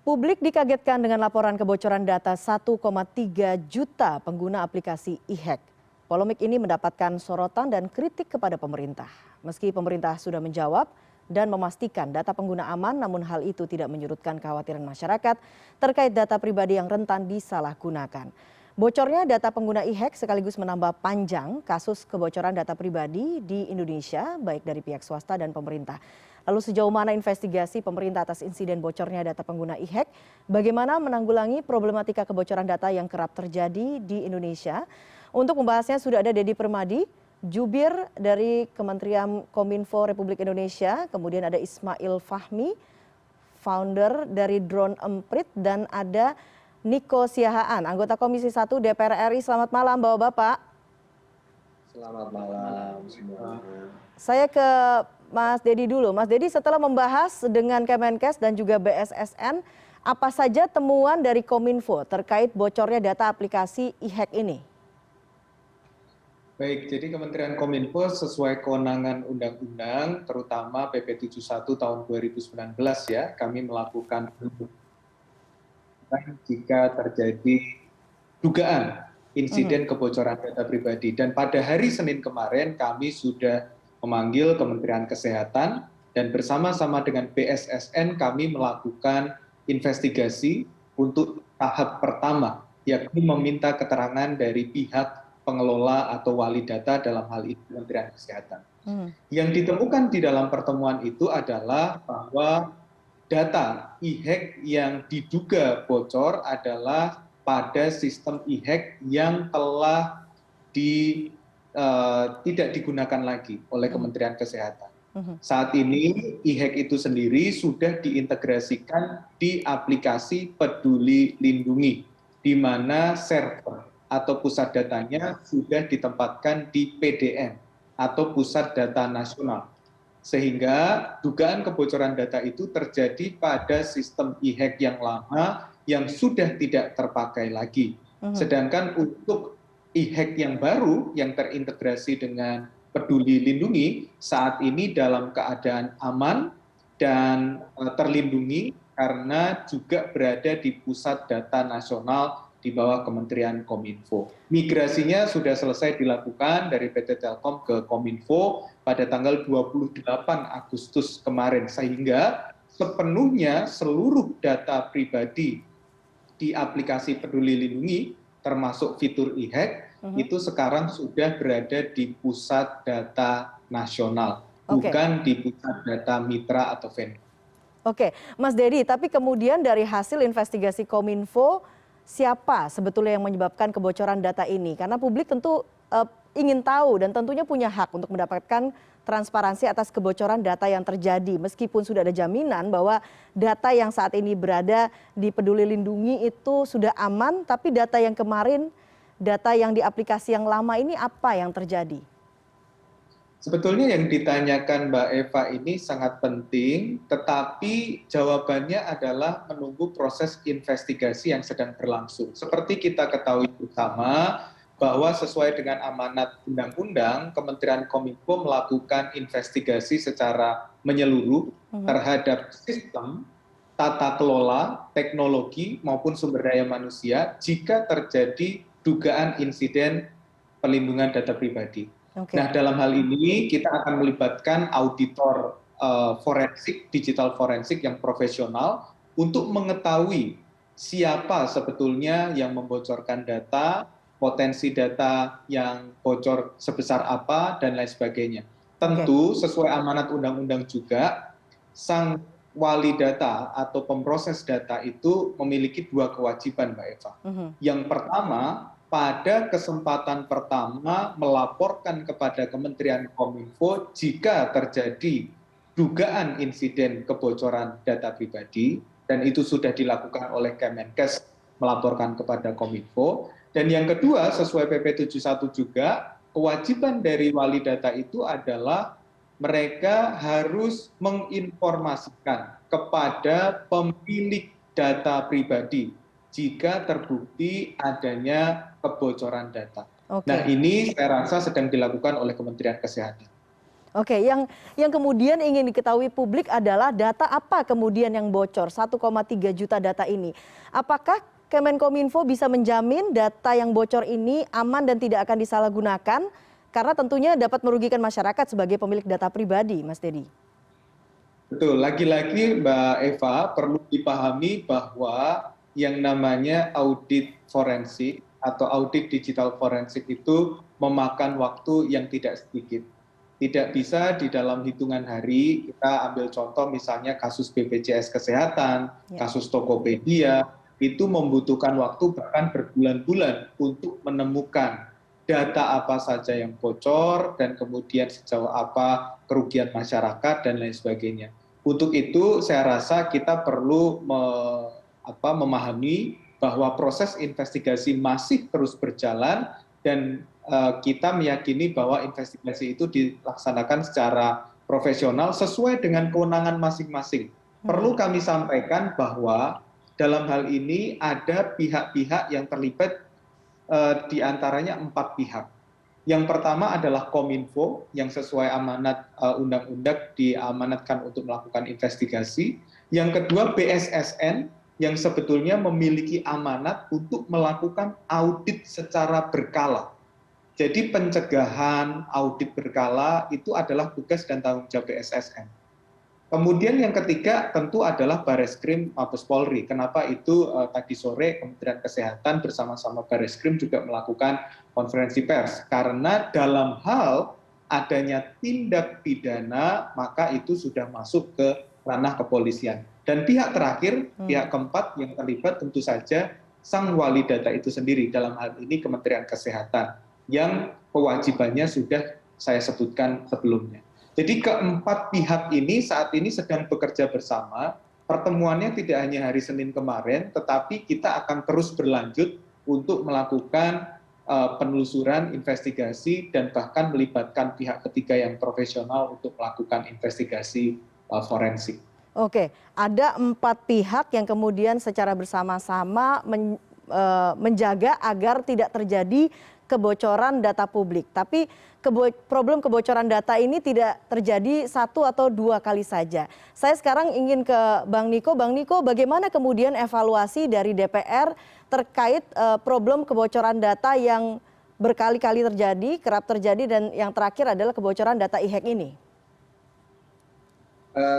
Publik dikagetkan dengan laporan kebocoran data 1,3 juta pengguna aplikasi e-hack. Polemik ini mendapatkan sorotan dan kritik kepada pemerintah. Meski pemerintah sudah menjawab dan memastikan data pengguna aman, namun hal itu tidak menyurutkan kekhawatiran masyarakat terkait data pribadi yang rentan disalahgunakan. Bocornya data pengguna e-hack sekaligus menambah panjang kasus kebocoran data pribadi di Indonesia, baik dari pihak swasta dan pemerintah. Lalu sejauh mana investigasi pemerintah atas insiden bocornya data pengguna e-hack? Bagaimana menanggulangi problematika kebocoran data yang kerap terjadi di Indonesia? Untuk membahasnya sudah ada Dedi Permadi, jubir dari Kementerian Kominfo Republik Indonesia. Kemudian ada Ismail Fahmi, founder dari Drone Emprit, dan ada Niko Siahaan, anggota Komisi 1 DPR RI. Selamat malam Bapak-Bapak. Selamat malam semua. Saya ke Mas Dedi dulu. Mas Dedi, setelah membahas dengan Kemenkes dan juga BSSN, apa saja temuan dari Kominfo terkait bocornya data aplikasi e-hack ini? Baik, jadi Kementerian Kominfo sesuai kewenangan undang-undang, terutama PP 71 tahun 2019 ya, kami melakukan jika terjadi dugaan insiden kebocoran data pribadi. Dan pada hari Senin kemarin kami sudah memanggil Kementerian Kesehatan dan bersama-sama dengan BSSN kami melakukan investigasi untuk tahap pertama, yakni meminta keterangan dari pihak pengelola atau wali data, dalam hal ini Kementerian Kesehatan. Yang ditemukan di dalam pertemuan itu adalah bahwa data e-hack yang diduga bocor adalah pada sistem e-hack yang telah tidak digunakan lagi oleh Kementerian Kesehatan. Saat ini e-hack itu sendiri sudah diintegrasikan di aplikasi Peduli Lindungi, di mana server atau pusat datanya sudah ditempatkan di PDN atau Pusat Data Nasional. Sehingga dugaan kebocoran data itu terjadi pada sistem e-hack yang lama yang sudah tidak terpakai lagi. Sedangkan untuk e-hack yang baru yang terintegrasi dengan Peduli Lindungi saat ini dalam keadaan aman dan terlindungi karena juga berada di Pusat Data Nasional di bawah Kementerian Kominfo. Migrasinya sudah selesai dilakukan dari PT Telkom ke Kominfo pada tanggal 28 Agustus kemarin, sehingga sepenuhnya seluruh data pribadi di aplikasi Peduli Lindungi, termasuk fitur e-hack, itu sekarang sudah berada di Pusat Data Nasional, bukan di Pusat Data Mitra atau vendor. Oke, Mas Dedi, tapi kemudian dari hasil investigasi Kominfo, siapa sebetulnya yang menyebabkan kebocoran data ini? Karena publik tentu ingin tahu dan tentunya punya hak untuk mendapatkan transparansi atas kebocoran data yang terjadi. Meskipun sudah ada jaminan bahwa data yang saat ini berada di Peduli Lindungi itu sudah aman, tapi data yang kemarin, data yang di aplikasi yang lama ini apa yang terjadi? Sebetulnya yang ditanyakan Mbak Eva ini sangat penting, tetapi jawabannya adalah menunggu proses investigasi yang sedang berlangsung. Seperti kita ketahui bersama bahwa sesuai dengan amanat undang-undang, Kementerian Kominfo melakukan investigasi secara menyeluruh terhadap sistem, tata kelola, teknologi maupun sumber daya manusia jika terjadi dugaan insiden perlindungan data pribadi. Nah, dalam hal ini kita akan melibatkan auditor forensik, digital forensik yang profesional untuk mengetahui siapa sebetulnya yang membocorkan data, potensi data yang bocor sebesar apa, dan lain sebagainya. Tentu sesuai amanat undang-undang juga, sang wali data atau pemproses data itu memiliki dua kewajiban, Mbak Eva. Yang pertama, pada kesempatan pertama melaporkan kepada Kementerian Kominfo jika terjadi dugaan insiden kebocoran data pribadi, dan itu sudah dilakukan oleh Kemenkes melaporkan kepada Kominfo. Dan yang kedua, sesuai PP 71 juga, kewajiban dari wali data itu adalah mereka harus menginformasikan kepada pemilik data pribadi jika terbukti adanya kebocoran data. Nah, ini saya rasa sedang dilakukan oleh Kementerian Kesehatan. Oke, yang kemudian ingin diketahui publik adalah data apa kemudian yang bocor 1,3 juta data ini. Apakah Kemenkominfo bisa menjamin data yang bocor ini aman dan tidak akan disalahgunakan? Karena tentunya dapat merugikan masyarakat sebagai pemilik data pribadi, Mas Dedi. Betul, lagi-lagi Mbak Eva perlu dipahami bahwa yang namanya audit forensik atau audit digital forensik itu memakan waktu yang tidak sedikit. Tidak bisa di dalam hitungan hari, kita ambil contoh misalnya kasus BPJS Kesehatan, Ya. kasus Tokopedia, itu membutuhkan waktu bahkan berbulan-bulan untuk menemukan data apa saja yang bocor dan kemudian sejauh apa kerugian masyarakat dan lain sebagainya. Untuk itu saya rasa kita perlu memahami bahwa proses investigasi masih terus berjalan dan kita meyakini bahwa investigasi itu dilaksanakan secara profesional sesuai dengan kewenangan masing-masing. Perlu kami sampaikan bahwa dalam hal ini ada pihak-pihak yang terlibat di antaranya 4 pihak. Yang pertama adalah Kominfo yang sesuai amanat undang-undang diamanatkan untuk melakukan investigasi. Yang kedua BSSN yang sebetulnya memiliki amanat untuk melakukan audit secara berkala. Jadi pencegahan audit berkala itu adalah tugas dan tanggung jawab BSSN. Kemudian yang ketiga tentu adalah Bareskrim Mabes Polri. Kenapa itu tadi sore Kementerian Kesehatan bersama-sama Bareskrim juga melakukan konferensi pers. Karena dalam hal adanya tindak pidana, maka itu sudah masuk ke ranah kepolisian. Dan pihak terakhir, pihak keempat yang terlibat tentu saja sang wali data itu sendiri, dalam hal ini Kementerian Kesehatan, yang kewajibannya sudah saya sebutkan sebelumnya. Jadi keempat pihak ini saat ini sedang bekerja bersama. Pertemuannya tidak hanya hari Senin kemarin, tetapi kita akan terus berlanjut untuk melakukan penelusuran, investigasi, dan bahkan melibatkan pihak ketiga yang profesional untuk melakukan investigasi forensik. Oke, ada 4 pihak yang kemudian secara bersama-sama menjaga agar tidak terjadi kebocoran data publik. Tapi problem kebocoran data ini tidak terjadi 1 atau 2 kali saja. Saya sekarang ingin ke Bang Niko. Bang Niko, bagaimana kemudian evaluasi dari DPR terkait problem kebocoran data yang berkali-kali terjadi, kerap terjadi, dan yang terakhir adalah kebocoran data e-hack ini?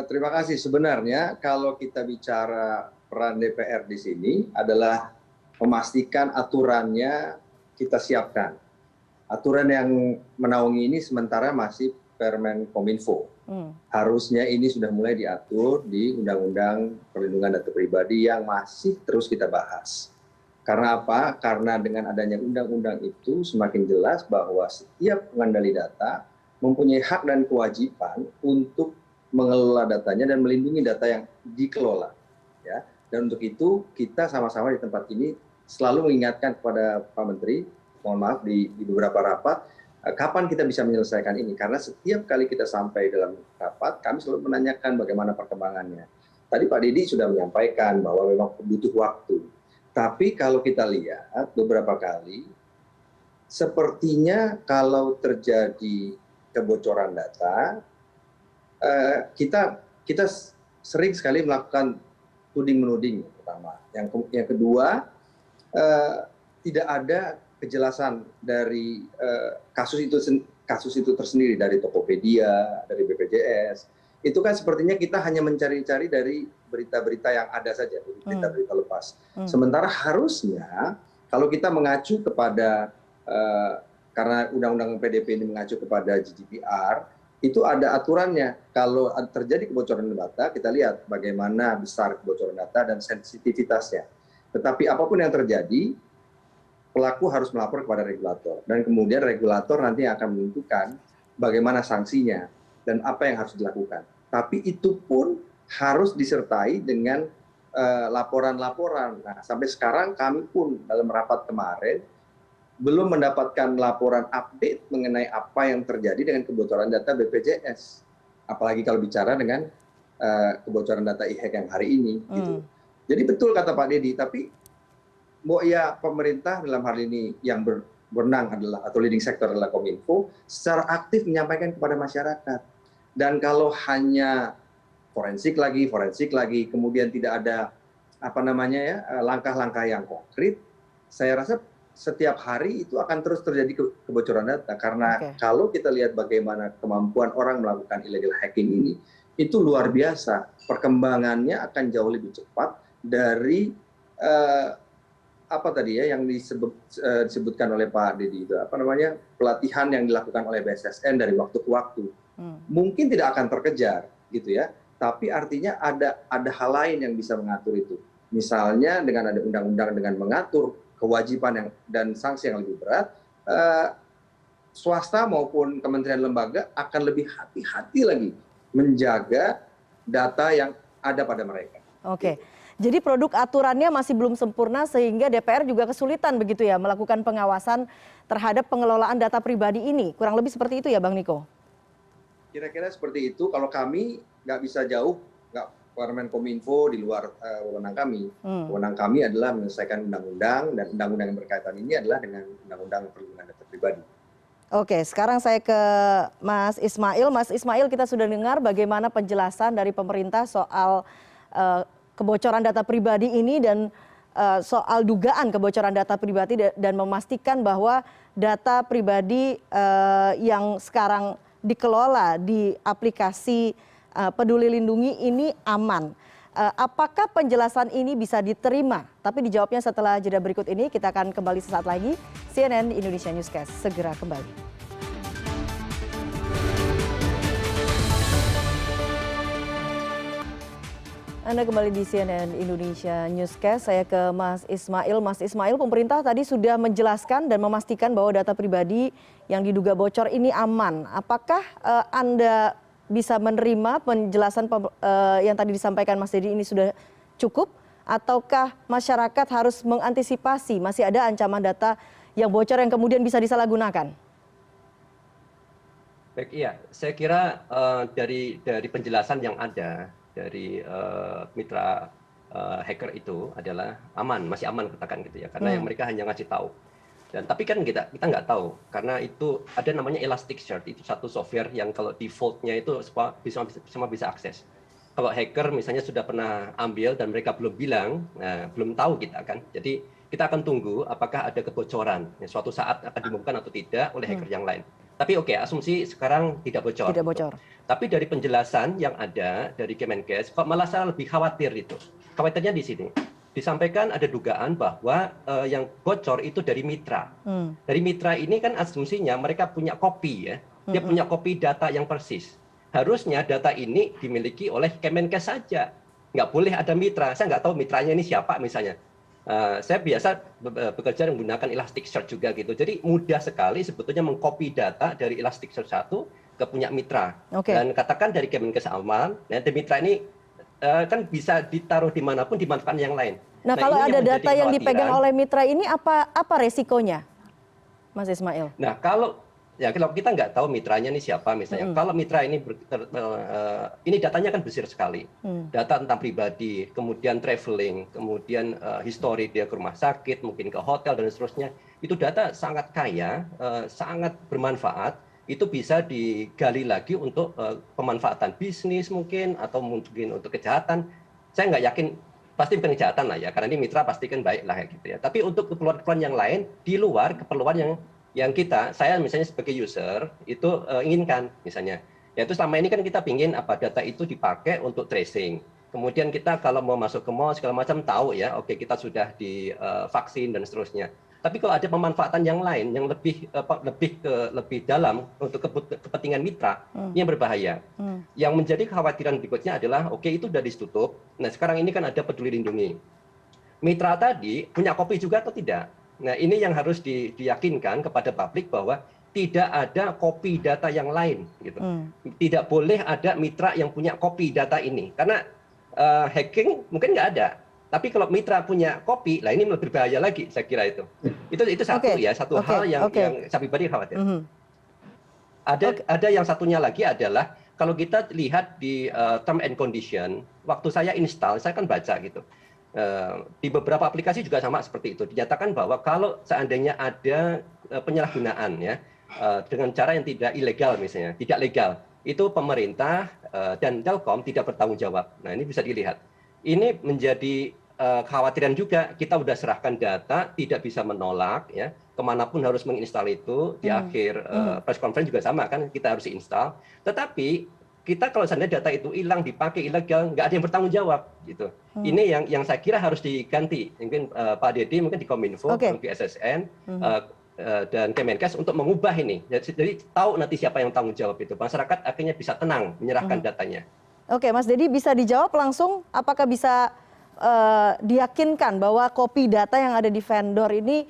Terima kasih. Sebenarnya kalau kita bicara peran DPR di sini adalah memastikan aturannya kita siapkan. Aturan yang menaungi ini sementara masih Permen Kominfo. Harusnya ini sudah mulai diatur di Undang-Undang Perlindungan Data Pribadi yang masih terus kita bahas. Karena apa? Karena dengan adanya undang-undang itu semakin jelas bahwa setiap pengendali data mempunyai hak dan kewajiban untuk mengelola datanya dan melindungi data yang dikelola. Ya. Dan untuk itu kita sama-sama di tempat ini selalu mengingatkan kepada Pak Menteri, mohon maaf di beberapa rapat, kapan kita bisa menyelesaikan ini. Karena setiap kali kita sampai dalam rapat, kami selalu menanyakan bagaimana perkembangannya. Tadi Pak Dedi sudah menyampaikan bahwa memang butuh waktu. Tapi kalau kita lihat beberapa kali, sepertinya kalau terjadi kebocoran data, kita sering sekali melakukan tuding-menuding pertama. Yang kedua, tidak ada kejelasan dari kasus itu tersendiri, dari Tokopedia, dari BPJS. Itu kan sepertinya kita hanya mencari-cari dari berita-berita yang ada saja, berita-berita lepas. Sementara harusnya kalau kita mengacu kepada, karena Undang-Undang PDP ini mengacu kepada GDPR, itu ada aturannya. Kalau terjadi kebocoran data, kita lihat bagaimana besar kebocoran data dan sensitivitasnya. Tetapi apapun yang terjadi, pelaku harus melapor kepada regulator. Dan kemudian regulator nanti akan menentukan bagaimana sanksinya dan apa yang harus dilakukan. Tapi itu pun harus disertai dengan laporan-laporan. Nah, sampai sekarang kami pun dalam rapat kemarin belum mendapatkan laporan update mengenai apa yang terjadi dengan kebocoran data BPJS. Apalagi kalau bicara dengan kebocoran data e-hack yang hari ini. Gitu. Jadi betul kata Pak Dedi, tapi ya pemerintah dalam hal ini yang berwenang adalah, atau leading sector adalah Kominfo, secara aktif menyampaikan kepada masyarakat. Dan kalau hanya forensik lagi, kemudian tidak ada langkah-langkah yang konkret, saya rasa setiap hari itu akan terus terjadi kebocoran data. Karena kalau kita lihat bagaimana kemampuan orang melakukan illegal hacking ini, itu luar biasa. Perkembangannya akan jauh lebih cepat dari yang disebutkan oleh Pak Dedi itu, pelatihan yang dilakukan oleh BSSN dari waktu ke waktu. Mungkin tidak akan terkejar gitu ya, tapi artinya ada hal lain yang bisa mengatur itu. Misalnya dengan ada undang-undang dengan mengatur kewajiban dan sanksi yang lebih berat, swasta maupun kementerian lembaga akan lebih hati-hati lagi menjaga data yang ada pada mereka. Oke. Jadi produk aturannya masih belum sempurna sehingga DPR juga kesulitan begitu ya melakukan pengawasan terhadap pengelolaan data pribadi ini. Kurang lebih seperti itu ya Bang Niko? Kira-kira seperti itu. Kalau kami nggak bisa jauh, Kominfo di luar wewenang kami. Wewenang kami adalah menyelesaikan undang-undang, dan undang-undang yang berkaitan ini adalah dengan undang-undang perlindungan data pribadi. Oke, sekarang saya ke Mas Ismail. Mas Ismail, kita sudah dengar bagaimana penjelasan dari pemerintah soal kebocoran data pribadi ini dan soal dugaan kebocoran data pribadi dan memastikan bahwa data pribadi yang sekarang dikelola di aplikasi Peduli Lindungi ini aman. Apakah penjelasan ini bisa diterima? Tapi dijawabnya setelah jeda berikut ini. Kita akan kembali sesaat lagi. CNN Indonesia Newscast segera kembali. Anda kembali di CNN Indonesia Newscast. Saya ke Mas Ismail. Mas Ismail, pemerintah tadi sudah menjelaskan dan memastikan bahwa data pribadi yang diduga bocor ini aman. Apakah Anda bisa menerima penjelasan yang tadi disampaikan Mas Dedi ini sudah cukup? Ataukah masyarakat harus mengantisipasi masih ada ancaman data yang bocor yang kemudian bisa disalahgunakan? Baik, iya. Saya kira dari penjelasan yang ada dari mitra hacker itu adalah aman, masih aman katakan gitu ya, karena yang mereka hanya ngasih tahu. Dan tapi kan kita nggak tahu, karena itu ada namanya Elasticsearch, itu satu software yang kalau defaultnya itu semua bisa akses. Kalau hacker misalnya sudah pernah ambil dan mereka belum bilang, belum tahu kita kan. Jadi kita akan tunggu apakah ada kebocoran, suatu saat akan diumumkan atau tidak oleh hacker yang lain. Tapi oke, asumsi sekarang tidak bocor. Tidak bocor. Tapi dari penjelasan yang ada dari Kemenkes, kok malah saya lebih khawatir itu. Khawatirnya di sini. Disampaikan ada dugaan bahwa yang bocor itu dari mitra. Dari mitra ini kan asumsinya mereka punya kopi ya. Dia punya kopi data yang persis. Harusnya data ini dimiliki oleh Kemenkes saja. Nggak boleh ada mitra. Saya nggak tahu mitranya ini siapa misalnya. Saya biasa bekerja menggunakan Elasticsearch juga gitu. Jadi mudah sekali sebetulnya mengcopy data dari Elasticsearch satu ke punya mitra. Dan katakan dari Kemenkes aman, nanti mitra ini kan bisa ditaruh dimanapun, dimanfaatkan yang lain. Nah kalau ada data yang dipegang oleh mitra ini apa resikonya, Mas Ismail? Nah kalau kita nggak tahu mitranya ini siapa misalnya. Kalau mitra ini ini datanya kan besar sekali. Data tentang pribadi, kemudian traveling, kemudian histori dia ke rumah sakit, mungkin ke hotel dan seterusnya. Itu data sangat kaya, sangat bermanfaat. Itu bisa digali lagi untuk pemanfaatan bisnis mungkin atau mungkin untuk kejahatan. Saya nggak yakin pasti bukan kejahatan lah ya, karena ini mitra pasti kan baik lah gitu ya. Tapi untuk keperluan-keperluan yang lain di luar keperluan yang saya misalnya sebagai user itu inginkan misalnya. Yaitu selama ini kan kita pingin data itu dipakai untuk tracing. Kemudian kita kalau mau masuk ke mall segala macam tahu ya, oke kita sudah divaksin dan seterusnya. Tapi kalau ada pemanfaatan yang lain yang lebih dalam untuk kepentingan mitra, ini yang berbahaya. Yang menjadi kekhawatiran berikutnya adalah oke itu sudah ditutup. Nah sekarang ini kan ada Peduli Lindungi. Mitra tadi punya kopi juga atau tidak? Nah ini yang harus diyakinkan kepada publik bahwa tidak ada kopi data yang lain. Gitu. Tidak boleh ada mitra yang punya kopi data ini. Karena hacking mungkin nggak ada. Tapi kalau mitra punya kopi, lah ini lebih berbahaya lagi, saya kira itu. Itu satu hal yang saya pribadi khawatir. Ada yang satunya lagi adalah kalau kita lihat di term and condition, waktu saya install, saya kan baca gitu. Di beberapa aplikasi juga sama seperti itu. Dinyatakan bahwa kalau seandainya ada penyalahgunaan ya dengan cara yang tidak ilegal misalnya, tidak legal, itu pemerintah dan Telkom tidak bertanggung jawab. Nah, ini bisa dilihat. Ini menjadi kekhawatiran juga. Kita sudah serahkan data, tidak bisa menolak, ya. Kemanapun harus menginstal itu. Di akhir press conference juga sama kan, kita harus install. Tetapi kita kalau seandainya data itu hilang, dipakai ilegal, nggak ada yang bertanggung jawab, gitu. Ini yang saya kira harus diganti. Mungkin Pak Dedy mungkin di Kominfo, di SSN, dan Kemenkes untuk mengubah ini. Jadi tahu nanti siapa yang tanggung jawab itu. Masyarakat akhirnya bisa tenang menyerahkan datanya. Oke, Mas Dedy bisa dijawab langsung, apakah bisa diyakinkan bahwa copy data yang ada di vendor ini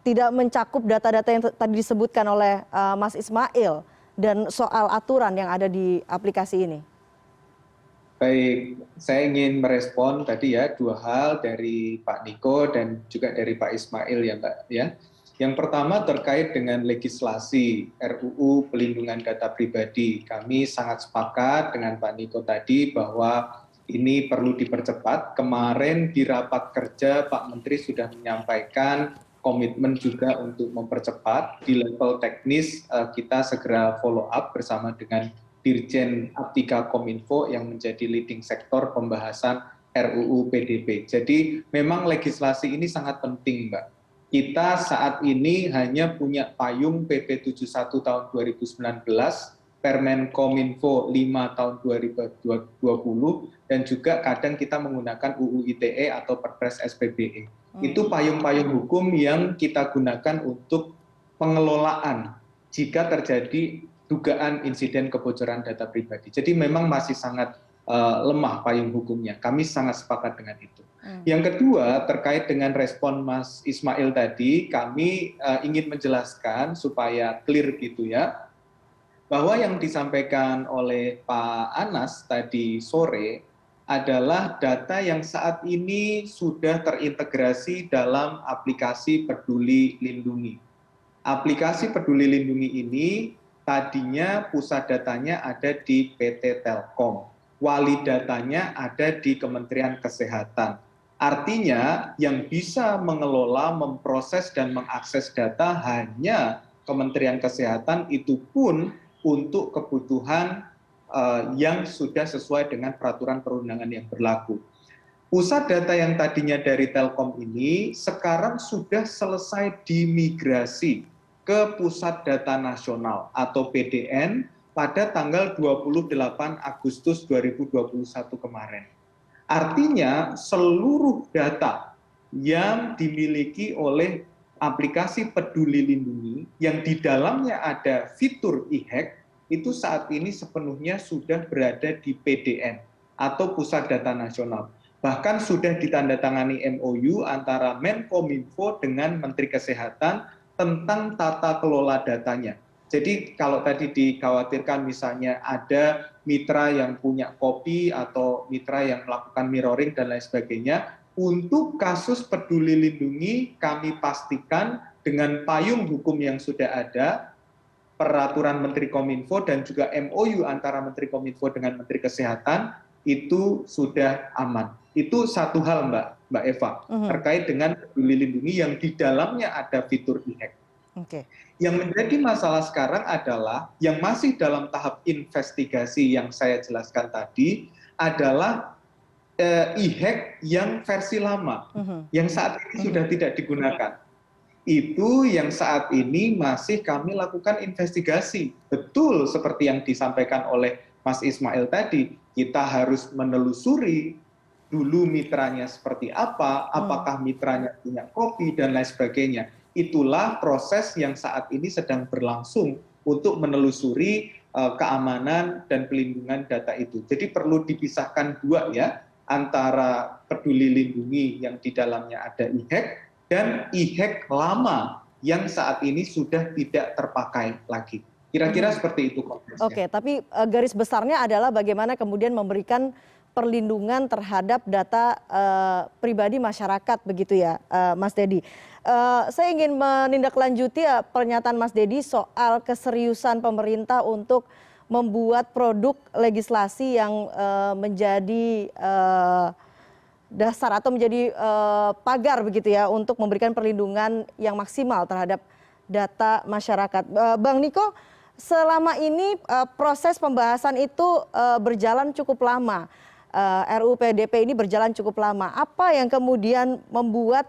tidak mencakup data-data yang tadi disebutkan oleh Mas Ismail dan soal aturan yang ada di aplikasi ini? Baik, saya ingin merespon tadi ya 2 hal dari Pak Niko dan juga dari Pak Ismail ya Mbak ya. Yang pertama terkait dengan legislasi RUU Pelindungan Data Pribadi. Kami sangat sepakat dengan Pak Niko tadi bahwa ini perlu dipercepat. Kemarin di rapat kerja Pak Menteri sudah menyampaikan komitmen juga untuk mempercepat. Di level teknis kita segera follow up bersama dengan Dirjen Aptika Kominfo yang menjadi leading sektor pembahasan RUU PDP. Jadi memang legislasi ini sangat penting, Mbak. Kita saat ini hanya punya payung PP 71 tahun 2019, Permen Kominfo 5 tahun 2020, dan juga kadang kita menggunakan UU ITE atau Perpres SPBE. Itu payung-payung hukum yang kita gunakan untuk pengelolaan jika terjadi dugaan insiden kebocoran data pribadi. Jadi memang masih sangat lemah payung hukumnya. Kami sangat sepakat dengan itu. Yang kedua, terkait dengan respon Mas Ismail tadi, kami ingin menjelaskan supaya clear gitu ya, bahwa yang disampaikan oleh Pak Anas tadi sore adalah data yang saat ini sudah terintegrasi dalam aplikasi Peduli Lindungi. Aplikasi Peduli Lindungi ini tadinya pusat datanya ada di PT Telkom, wali datanya ada di Kementerian Kesehatan. Artinya yang bisa mengelola, memproses dan mengakses data hanya Kementerian Kesehatan, itu pun untuk kebutuhan yang sudah sesuai dengan peraturan perundangan yang berlaku. Pusat data yang tadinya dari Telkom ini sekarang sudah selesai dimigrasi ke Pusat Data Nasional atau PDN pada tanggal 28 Agustus 2021 kemarin. Artinya seluruh data yang dimiliki oleh aplikasi Peduli Lindungi yang di dalamnya ada fitur e-hack itu saat ini sepenuhnya sudah berada di PDN atau Pusat Data Nasional. Bahkan sudah ditandatangani MOU antara Menkominfo dengan Menteri Kesehatan tentang tata kelola datanya. Jadi kalau tadi dikhawatirkan misalnya ada mitra yang punya kopi atau mitra yang melakukan mirroring dan lain sebagainya, untuk kasus Peduli Lindungi kami pastikan dengan payung hukum yang sudah ada, peraturan Menteri Kominfo dan juga MOU antara Menteri Kominfo dengan Menteri Kesehatan itu sudah aman. Itu satu hal Mbak Eva, terkait dengan Peduli Lindungi yang di dalamnya ada fitur e-hack. Yang menjadi masalah sekarang adalah yang masih dalam tahap investigasi yang saya jelaskan tadi adalah e-hack yang versi lama, yang saat ini sudah tidak digunakan. Itu yang saat ini masih kami lakukan investigasi. Betul seperti yang disampaikan oleh Mas Ismail tadi, kita harus menelusuri dulu mitranya seperti apa, apakah mitranya punya kopi dan lain sebagainya. Itulah proses yang saat ini sedang berlangsung untuk menelusuri keamanan dan pelindungan data itu. Jadi perlu dipisahkan dua ya, antara Peduli Lindungi yang di dalamnya ada e-hack dan e-hack lama yang saat ini sudah tidak terpakai lagi. Kira-kira seperti itu konteksnya. Oke, tapi garis besarnya adalah bagaimana kemudian memberikan perlindungan terhadap data pribadi masyarakat begitu ya, Mas Dedy. Saya ingin menindaklanjuti pernyataan Mas Dedy soal keseriusan pemerintah untuk membuat produk legislasi yang menjadi dasar atau menjadi pagar begitu ya untuk memberikan perlindungan yang maksimal terhadap data masyarakat. Bang Niko, selama ini proses pembahasan itu berjalan cukup lama. RUU PDP ini berjalan cukup lama. Apa yang kemudian membuat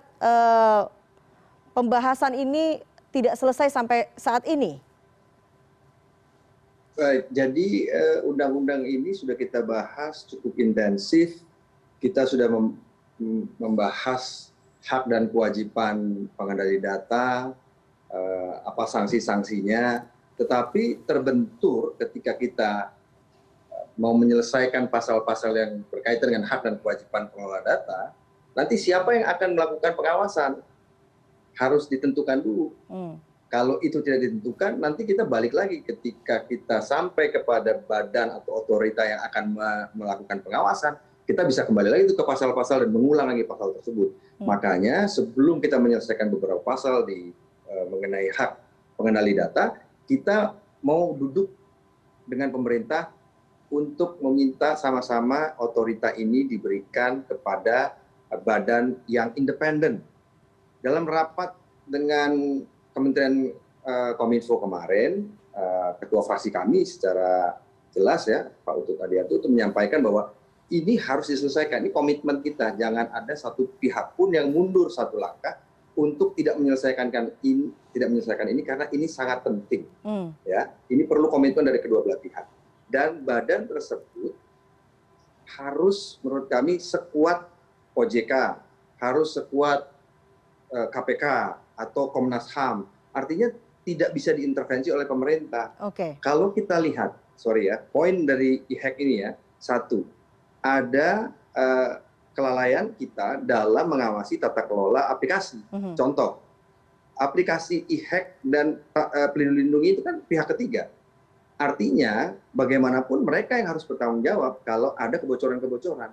pembahasan ini tidak selesai sampai saat ini? Baik, jadi undang-undang ini sudah kita bahas cukup intensif. Kita sudah membahas hak dan kewajiban pengendali data, apa sanksi-sanksinya, tetapi terbentur ketika kita mau menyelesaikan pasal-pasal yang berkaitan dengan hak dan kewajiban pengelola data, nanti siapa yang akan melakukan pengawasan harus ditentukan dulu. Kalau itu tidak ditentukan, nanti kita balik lagi ketika kita sampai kepada badan atau otorita yang akan melakukan pengawasan, kita bisa kembali lagi ke pasal-pasal dan mengulang lagi pasal tersebut. Makanya sebelum kita menyelesaikan beberapa pasal mengenai hak pengendali data, kita mau duduk dengan pemerintah untuk meminta sama-sama otorita ini diberikan kepada badan yang independen. Dalam rapat dengan Kementerian Kominfo kemarin, Ketua Fraksi kami secara jelas ya, Pak Utut Adiatto itu menyampaikan bahwa ini harus diselesaikan, ini komitmen kita, jangan ada satu pihak pun yang mundur satu langkah untuk tidak menyelesaikan ini karena ini sangat penting. Ya, ini perlu komitmen dari kedua belah pihak. Dan badan tersebut harus menurut kami sekuat OJK, harus sekuat KPK atau Komnas HAM. Artinya tidak bisa diintervensi oleh pemerintah. Kalau kita lihat, poin dari IHEC ini ya, satu, ada kelalaian kita dalam mengawasi tata kelola aplikasi. Contoh, aplikasi IHEC dan Pelindung Lindungi itu kan pihak ketiga. Artinya bagaimanapun mereka yang harus bertanggung jawab kalau ada kebocoran-kebocoran.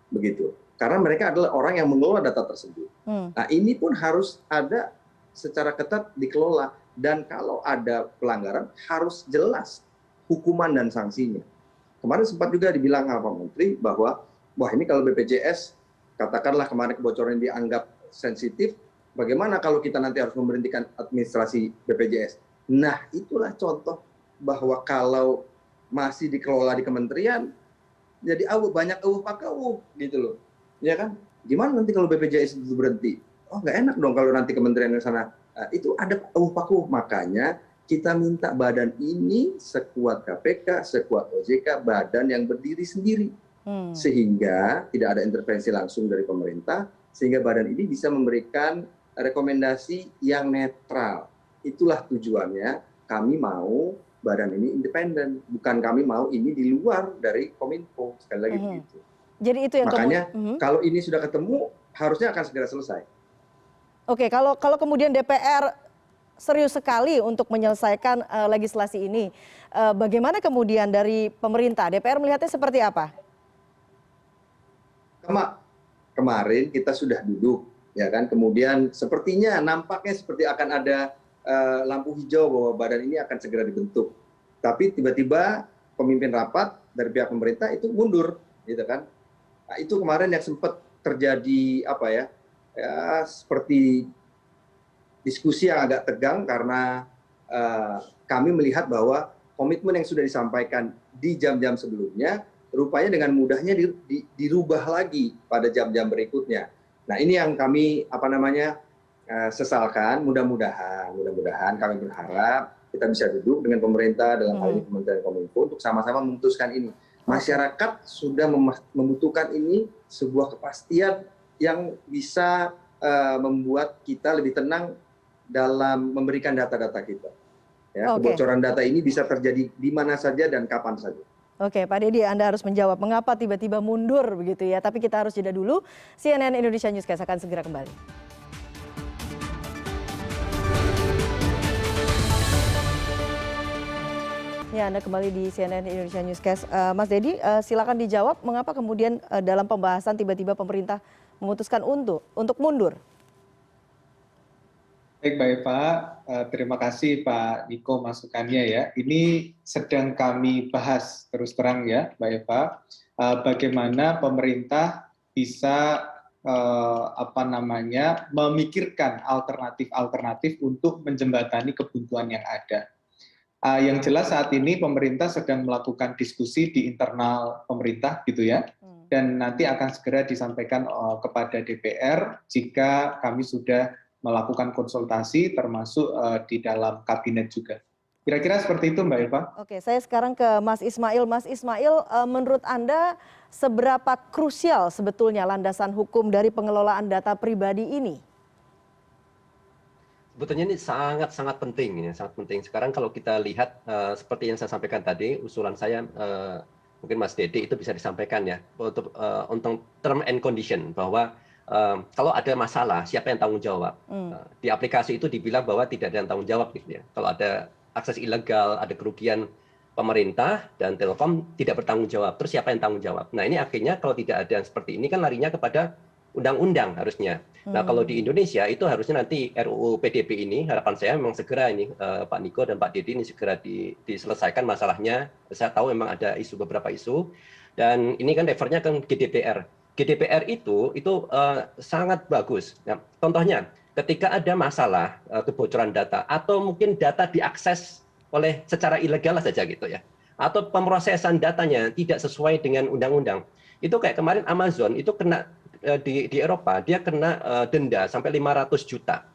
Begitu. Karena mereka adalah orang yang mengelola data tersebut. Nah, ini pun harus ada secara ketat dikelola. Dan kalau ada pelanggaran harus jelas hukuman dan sanksinya. Kemarin sempat juga dibilang sama Pak Menteri bahwa, wah ini kalau BPJS, katakanlah kemarin kebocoran dianggap sensitif, bagaimana kalau kita nanti harus memberhentikan administrasi BPJS? Nah, itulah contoh bahwa kalau masih dikelola di kementerian, jadi banyak pakau gitu loh. Ya kan? Gimana nanti kalau BPJS itu berhenti? Oh, nggak enak dong kalau nanti kementerian ke sana. Nah, itu ada paku. Makanya kita minta badan ini sekuat KPK, sekuat OJK, badan yang berdiri sendiri. Sehingga tidak ada intervensi langsung dari pemerintah, sehingga badan ini bisa memberikan rekomendasi yang netral. Itulah tujuannya, kami mau badan ini independen, bukan kami mau ini di luar dari Kominfo, sekali lagi begitu. Jadi itu yang makanya kalau ini sudah ketemu, harusnya akan segera selesai. Oke, kalau kemudian DPR serius sekali untuk menyelesaikan legislasi ini, bagaimana kemudian dari pemerintah? DPR melihatnya seperti apa? Kemarin kita sudah duduk, ya kan? Kemudian sepertinya nampaknya seperti akan ada lampu hijau bahwa badan ini akan segera dibentuk. Tapi tiba-tiba pemimpin rapat dari pihak pemerintah itu mundur, gitu kan? Nah, itu kemarin yang sempat terjadi seperti diskusi yang agak tegang karena kami melihat bahwa komitmen yang sudah disampaikan di jam-jam sebelumnya rupanya dengan mudahnya dirubah lagi pada jam-jam berikutnya. Nah, ini yang kami sesalkan. Mudah-mudahan kami berharap kita bisa duduk dengan pemerintah dalam hal ini Kementerian Kominfo untuk sama-sama memutuskan ini. Masyarakat sudah membutuhkan ini, sebuah kepastian yang bisa membuat kita lebih tenang dalam memberikan data-data kita. Ya, kebocoran data ini bisa terjadi di mana saja dan kapan saja. Oke, Pak Dedy, Anda harus menjawab mengapa tiba-tiba mundur begitu ya. Tapi kita harus jeda dulu. CNN Indonesia Newscast akan segera kembali. Ya, Anda kembali di CNN Indonesia Newscast. Mas Dedy, silakan dijawab mengapa kemudian dalam pembahasan tiba-tiba pemerintah memutuskan untuk mundur. Baik, Mbak Eva, terima kasih Pak Niko masukannya ya. Ini sedang kami bahas terus terang ya, Mbak Eva, bagaimana pemerintah bisa memikirkan alternatif-alternatif untuk menjembatani kebuntuan yang ada. Yang jelas saat ini pemerintah sedang melakukan diskusi di internal pemerintah gitu ya, dan nanti akan segera disampaikan kepada DPR jika kami sudah melakukan konsultasi termasuk di dalam kabinet juga. Kira-kira seperti itu Mbak Eva. Oke, saya sekarang ke Mas Ismail. Mas Ismail, menurut Anda seberapa krusial sebetulnya landasan hukum dari pengelolaan data pribadi ini? Sebetulnya ini sangat penting, ini sangat penting. Sekarang kalau kita lihat seperti yang saya sampaikan tadi, usulan saya mungkin Mas Dede itu bisa disampaikan ya untuk term and condition bahwa kalau ada masalah siapa yang tanggung jawab. Di aplikasi itu dibilang bahwa tidak ada yang tanggung jawab gitu ya. Kalau ada akses ilegal, ada kerugian pemerintah dan Telkom tidak bertanggung jawab. Terus siapa yang tanggung jawab? Nah ini akhirnya kalau tidak ada yang seperti ini kan larinya kepada undang-undang harusnya. Nah kalau di Indonesia itu harusnya nanti RUU PDB ini harapan saya memang segera ini Pak Niko dan Pak Dede ini segera diselesaikan masalahnya. Saya tahu memang ada beberapa isu dan ini kan refernya ke GDPR. GDPR itu sangat bagus. Nah, contohnya ketika ada masalah kebocoran data atau mungkin data diakses oleh secara ilegal saja gitu ya, atau pemrosesan datanya tidak sesuai dengan undang-undang, itu kayak kemarin Amazon itu kena di Eropa dia kena denda sampai 500 juta,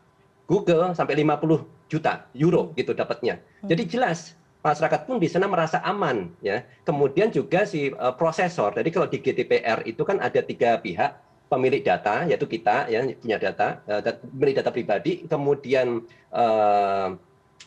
Google sampai 50 juta euro gitu dapatnya. Jadi jelas masyarakat pun di sana merasa aman ya. Kemudian juga si prosesor. Jadi kalau di GDPR itu kan ada 3 pihak, pemilik data yaitu kita ya punya data, pemilik data pribadi, kemudian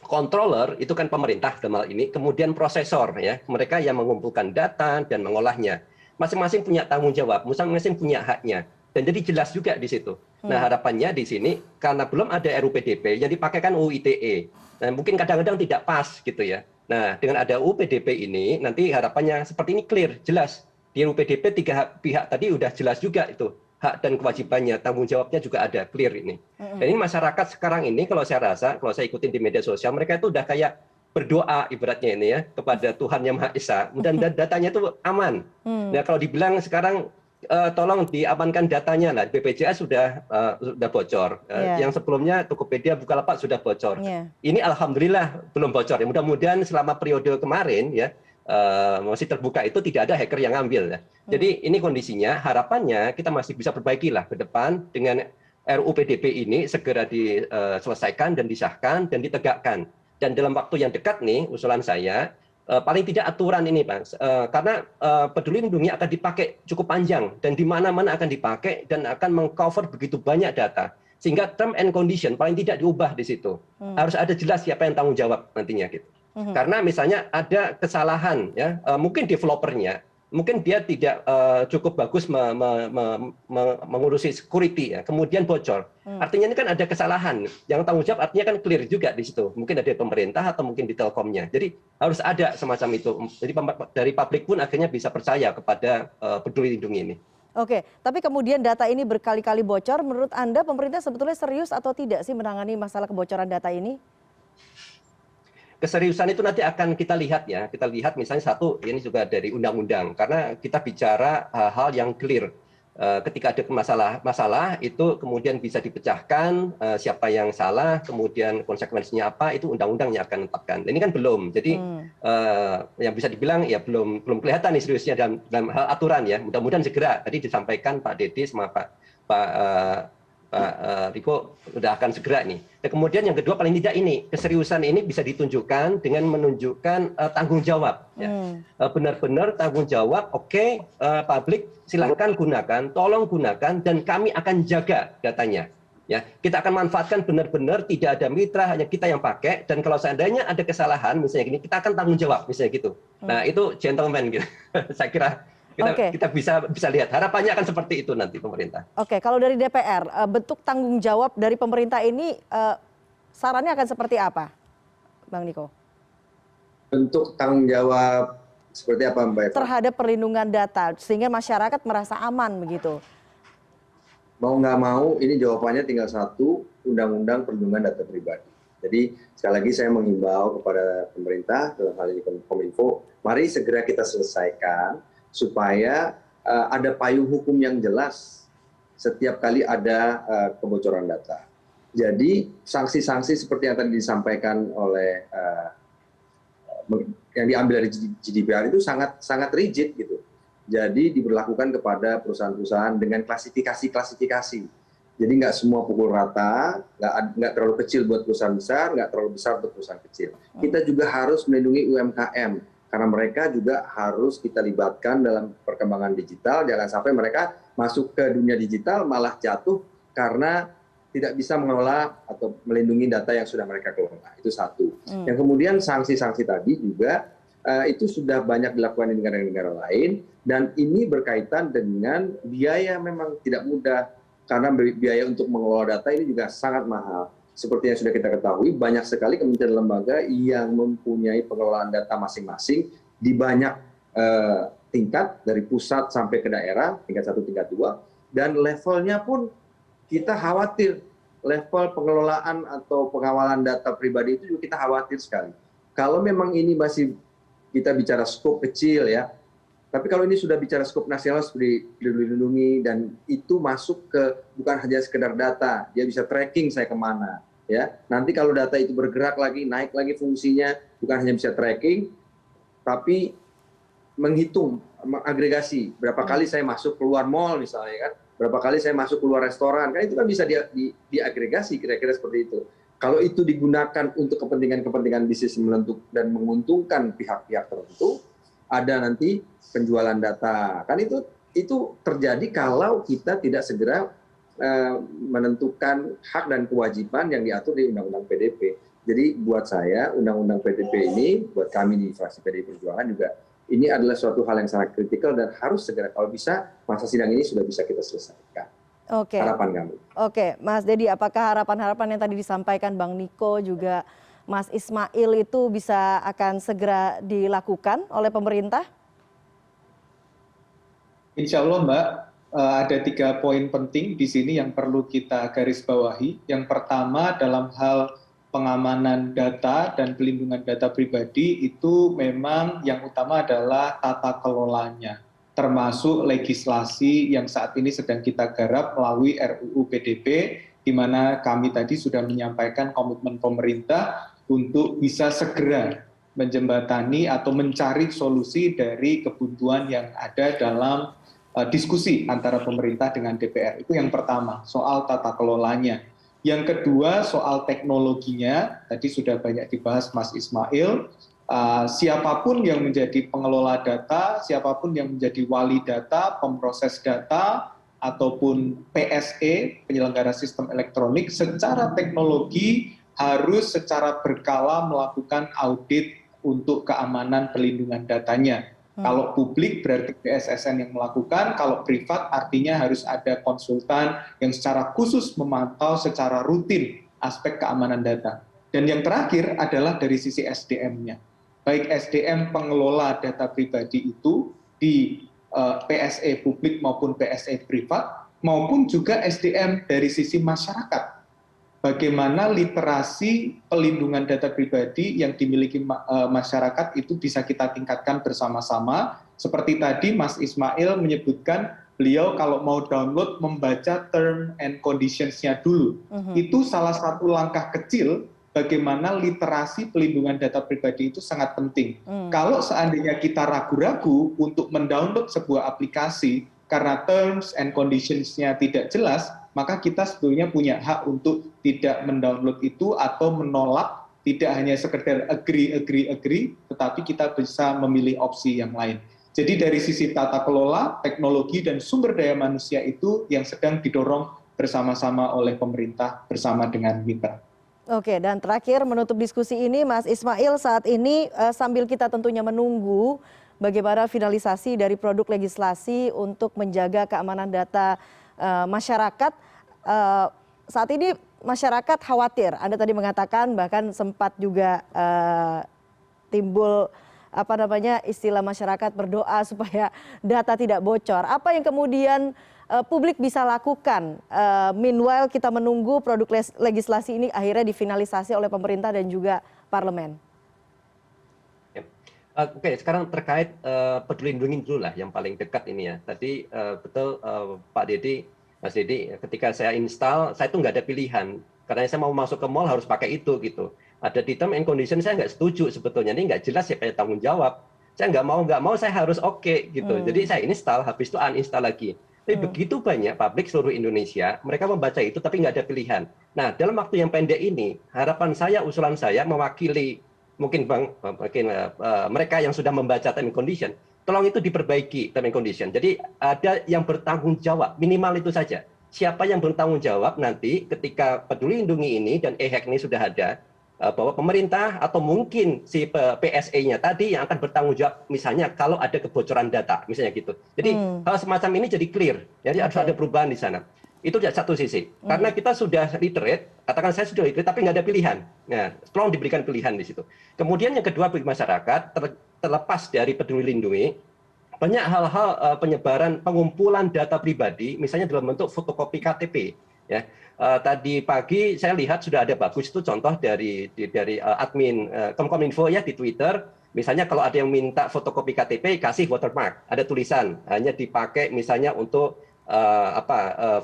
controller itu kan pemerintah dalam hal ini, kemudian prosesor ya, mereka yang mengumpulkan data dan mengolahnya. Masing-masing punya tanggung jawab, masing-masing punya haknya. Dan jadi jelas juga di situ. Nah harapannya di sini karena belum ada RUU PDB yang dipakai kan UU ITE. Nah mungkin kadang-kadang tidak pas gitu ya. Nah dengan ada UU PDB ini nanti harapannya seperti ini clear, jelas. Di RUU PDB 3 pihak tadi udah jelas juga itu. Hak dan kewajibannya, tanggung jawabnya juga ada, clear ini. Dan ini masyarakat sekarang ini kalau saya rasa, kalau saya ikutin di media sosial, mereka itu udah kayak berdoa ibaratnya ini ya kepada Tuhan Yang Maha Esa dan datanya itu aman. Nah kalau dibilang sekarang tolong diamankan datanya lah, BPJS sudah bocor, yang sebelumnya Tokopedia, Bukalapak sudah bocor. Ini alhamdulillah belum bocor. Ya. Mudah-mudahan selama periode kemarin ya masih terbuka itu tidak ada hacker yang ngambil. Ya. Jadi ini kondisinya, harapannya kita masih bisa perbaiki lah ke depan dengan RUU PDB ini segera diselesaikan dan disahkan dan ditegakkan. Dan dalam waktu yang dekat nih, usulan saya, paling tidak aturan ini, Pak. Karena Peduli Lindungi akan dipakai cukup panjang, dan di mana-mana akan dipakai, dan akan mengcover begitu banyak data. Sehingga term and condition paling tidak diubah di situ. Harus ada jelas siapa yang tanggung jawab nantinya. Gitu. Karena misalnya ada kesalahan, ya, mungkin developernya, mungkin dia tidak cukup bagus mengurusi security ya, kemudian bocor. Artinya ini kan ada kesalahan. Yang tanggung jawab artinya kan clear juga di situ. Mungkin ada pemerintah atau mungkin di Telkomnya. Jadi harus ada semacam itu. Jadi dari publik pun akhirnya bisa percaya kepada Peduli Lindungi ini. Oke, tapi kemudian data ini berkali-kali bocor. Menurut Anda pemerintah sebetulnya serius atau tidak sih menangani masalah kebocoran data ini? Keseriusan itu nanti akan kita lihat ya. Kita lihat misalnya satu, ini juga dari undang-undang. Karena kita bicara hal yang clear. Ketika ada masalah itu kemudian bisa dipecahkan, siapa yang salah, kemudian konsekuensinya apa, itu undang-undang yang akan menetapkan. Ini kan belum. Jadi yang bisa dibilang ya belum kelihatan nih seriusnya dalam hal aturan ya. Mudah-mudahan segera. Tadi disampaikan Pak Dede sama Pak Riko sudah akan segera nih. Dan kemudian yang kedua paling tidak ini keseriusan ini bisa ditunjukkan dengan menunjukkan tanggung jawab. Ya. Benar-benar tanggung jawab. Oke, publik silakan gunakan, tolong gunakan, dan kami akan jaga datanya. Ya, kita akan manfaatkan benar-benar tidak ada mitra, hanya kita yang pakai. Dan kalau seandainya ada kesalahan, misalnya gini, kita akan tanggung jawab, misalnya gitu. Nah itu gentleman gitu. Saya kira. Kita bisa lihat harapannya akan seperti itu nanti pemerintah. Oke, kalau dari DPR bentuk tanggung jawab dari pemerintah ini sarannya akan seperti apa, Bang Niko? Bentuk tanggung jawab seperti apa, Mbak Eva? Terhadap perlindungan data sehingga masyarakat merasa aman begitu. Mau nggak mau ini jawabannya tinggal satu, Undang-Undang Perlindungan Data Pribadi. Jadi sekali lagi saya menghimbau kepada pemerintah dalam hal ini Kominfo, mari segera kita selesaikan supaya ada payung hukum yang jelas setiap kali ada kebocoran data. Jadi sanksi-sanksi seperti yang tadi disampaikan oleh yang diambil dari GDPR itu sangat sangat rigid gitu. Jadi diberlakukan kepada perusahaan-perusahaan dengan klasifikasi. Jadi nggak semua pukul rata, nggak terlalu kecil buat perusahaan besar, nggak terlalu besar untuk perusahaan kecil. Kita juga harus melindungi UMKM, karena mereka juga harus kita libatkan dalam perkembangan digital. Jangan sampai mereka masuk ke dunia digital malah jatuh karena tidak bisa mengelola atau melindungi data yang sudah mereka kelola. Itu satu. Yang kemudian sanksi-sanksi tadi juga itu sudah banyak dilakukan di negara-negara lain, dan ini berkaitan dengan biaya memang tidak mudah. Karena biaya untuk mengelola data ini juga sangat mahal. Seperti yang sudah kita ketahui, banyak sekali kementerian lembaga yang mempunyai pengelolaan data masing-masing di banyak tingkat, dari pusat sampai ke daerah, tingkat 1, tingkat 2, dan levelnya pun kita khawatir. Level pengelolaan atau pengawalan data pribadi itu juga kita khawatir sekali. Kalau memang ini masih kita bicara skop kecil ya, tapi kalau ini sudah bicara skop nasional seperti dilindungi, dan itu masuk ke bukan hanya sekedar data, dia bisa tracking saya kemana, ya. Nanti kalau data itu bergerak lagi, naik lagi fungsinya, bukan hanya bisa tracking, tapi menghitung, mengagregasi berapa kali saya masuk keluar mall misalnya kan, berapa kali saya masuk keluar restoran, kan itu kan bisa diagregasi kira-kira seperti itu. Kalau itu digunakan untuk kepentingan bisnis dan menguntungkan pihak-pihak tertentu, ada nanti penjualan data. Kan itu terjadi kalau kita tidak segera menentukan hak dan kewajiban yang diatur di Undang-Undang PDP. Jadi buat saya Undang-Undang PDP ini, buat kami di fraksi PDI Perjuangan juga, ini adalah suatu hal yang sangat kritikal dan harus segera, kalau bisa masa sidang ini sudah bisa kita selesaikan. Oke. Harapan kami. Oke, Mas Dedi, apakah harapan-harapan yang tadi disampaikan Bang Niko juga Mas Ismail itu bisa akan segera dilakukan oleh pemerintah? Insya Allah Mbak, ada 3 poin penting di sini yang perlu kita garis bawahi. Yang pertama dalam hal pengamanan data dan pelindungan data pribadi itu memang yang utama adalah tata kelolanya, termasuk legislasi yang saat ini sedang kita garap melalui RUU PDP, di mana kami tadi sudah menyampaikan komitmen pemerintah untuk bisa segera menjembatani atau mencari solusi dari kebuntuan yang ada dalam diskusi antara pemerintah dengan DPR. Itu yang pertama, soal tata kelolanya. Yang kedua, soal teknologinya, tadi sudah banyak dibahas Mas Ismail, siapapun yang menjadi pengelola data, siapapun yang menjadi wali data, pemproses data, ataupun PSE, penyelenggara sistem elektronik, secara teknologi harus secara berkala melakukan audit untuk keamanan pelindungan datanya. Kalau publik berarti BSSN yang melakukan, kalau privat artinya harus ada konsultan yang secara khusus memantau secara rutin aspek keamanan data. Dan yang terakhir adalah dari sisi SDM-nya. Baik SDM pengelola data pribadi itu di PSE publik maupun PSE privat, maupun juga SDM dari sisi masyarakat. Bagaimana literasi pelindungan data pribadi yang dimiliki masyarakat itu bisa kita tingkatkan bersama-sama. Seperti tadi Mas Ismail menyebutkan, beliau kalau mau download membaca term and conditions-nya dulu. Itu salah satu langkah kecil bagaimana literasi pelindungan data pribadi itu sangat penting. Kalau seandainya kita ragu-ragu untuk mendownload sebuah aplikasi karena terms and conditions-nya tidak jelas, maka kita sebetulnya punya hak untuk tidak mendownload itu atau menolak, tidak hanya sekedar agree, tetapi kita bisa memilih opsi yang lain. Jadi dari sisi tata kelola, teknologi, dan sumber daya manusia itu yang sedang didorong bersama-sama oleh pemerintah bersama dengan mitra. Oke, dan terakhir menutup diskusi ini Mas Ismail, saat ini sambil kita tentunya menunggu bagaimana finalisasi dari produk legislasi untuk menjaga keamanan data masyarakat, saat ini masyarakat khawatir. Anda tadi mengatakan bahkan sempat juga timbul istilah masyarakat berdoa supaya data tidak bocor. Apa yang kemudian publik bisa lakukan meanwhile kita menunggu produk legislasi ini akhirnya difinalisasi oleh pemerintah dan juga parlemen? Oke, sekarang terkait peduli lindungi dulu lah yang paling dekat ini ya. Tadi betul Pak Dedi, Mas Dedi, ketika saya install, saya tuh nggak ada pilihan. Karena saya mau masuk ke mall harus pakai itu gitu. ada di term and condition, saya nggak setuju sebetulnya, ini nggak jelas siapa yang tanggung jawab. Saya nggak mau saya harus oke gitu. Jadi saya install, habis itu uninstall lagi. Tapi begitu banyak publik seluruh Indonesia, mereka membaca itu tapi nggak ada pilihan. Nah, dalam waktu yang pendek ini, harapan saya, usulan saya mewakili mungkin mereka yang sudah membaca term and condition, tolong itu diperbaiki term and condition. Jadi ada yang bertanggung jawab, minimal itu saja. Siapa yang bertanggung jawab nanti ketika Peduli Lindungi ini dan e-hack ini sudah ada, bahwa pemerintah atau mungkin si PSE-nya tadi yang akan bertanggung jawab, misalnya kalau ada kebocoran data, misalnya gitu. Jadi hal semacam ini jadi clear, jadi harus ada perubahan di sana. Itu satu sisi. Karena kita sudah literate, katakan saya sudah literate, tapi nggak ada pilihan. Nah, tolong diberikan pilihan di situ. Kemudian yang kedua bagi masyarakat, terlepas dari Peduli Lindungi, banyak hal-hal penyebaran pengumpulan data pribadi, misalnya dalam bentuk fotokopi KTP. Ya, tadi pagi saya lihat sudah ada bagus itu contoh dari admin Kominfo ya di Twitter. Misalnya kalau ada yang minta fotokopi KTP, kasih watermark, ada tulisan hanya dipakai misalnya untuk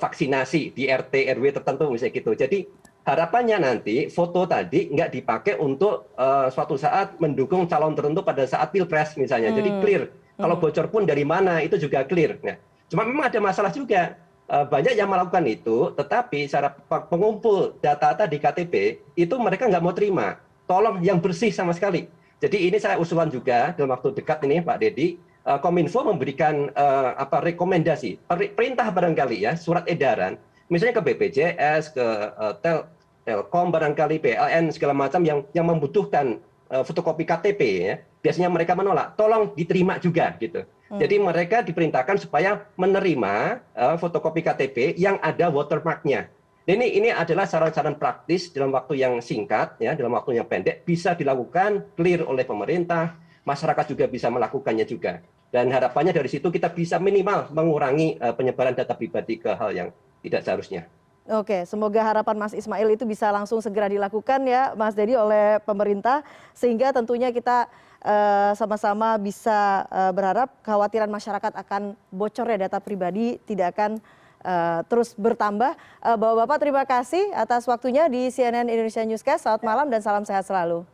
vaksinasi di RT RW tertentu misalnya gitu. Jadi harapannya nanti foto tadi nggak dipakai untuk suatu saat mendukung calon tertentu pada saat pilpres misalnya. Jadi clear. Kalau bocor pun dari mana itu juga clear. Nah, cuma memang ada masalah juga. Banyak yang melakukan itu, tetapi cara pengumpul data tadi KTP itu mereka nggak mau terima. Tolong yang bersih sama sekali. Jadi ini saya usulan juga dalam waktu dekat ini Pak Dedi, Kominfo memberikan rekomendasi, perintah barangkali ya, surat edaran, misalnya ke BPJS, ke Telkom barangkali, PLN segala macam yang membutuhkan fotokopi KTP ya, biasanya mereka menolak, tolong diterima juga gitu. Jadi mereka diperintahkan supaya menerima fotokopi KTP yang ada watermark-nya. Ini adalah saran-saran praktis dalam waktu yang singkat ya, dalam waktu yang pendek bisa dilakukan clear oleh pemerintah, masyarakat juga bisa melakukannya juga. Dan harapannya dari situ kita bisa minimal mengurangi penyebaran data pribadi ke hal yang tidak seharusnya. Oke, semoga harapan Mas Ismail itu bisa langsung segera dilakukan ya Mas Dedi oleh pemerintah, sehingga tentunya kita sama-sama bisa berharap kekhawatiran masyarakat akan bocornya data pribadi tidak akan terus bertambah. Bapak-bapak terima kasih atas waktunya di CNN Indonesia Newscast. Selamat malam dan salam sehat selalu.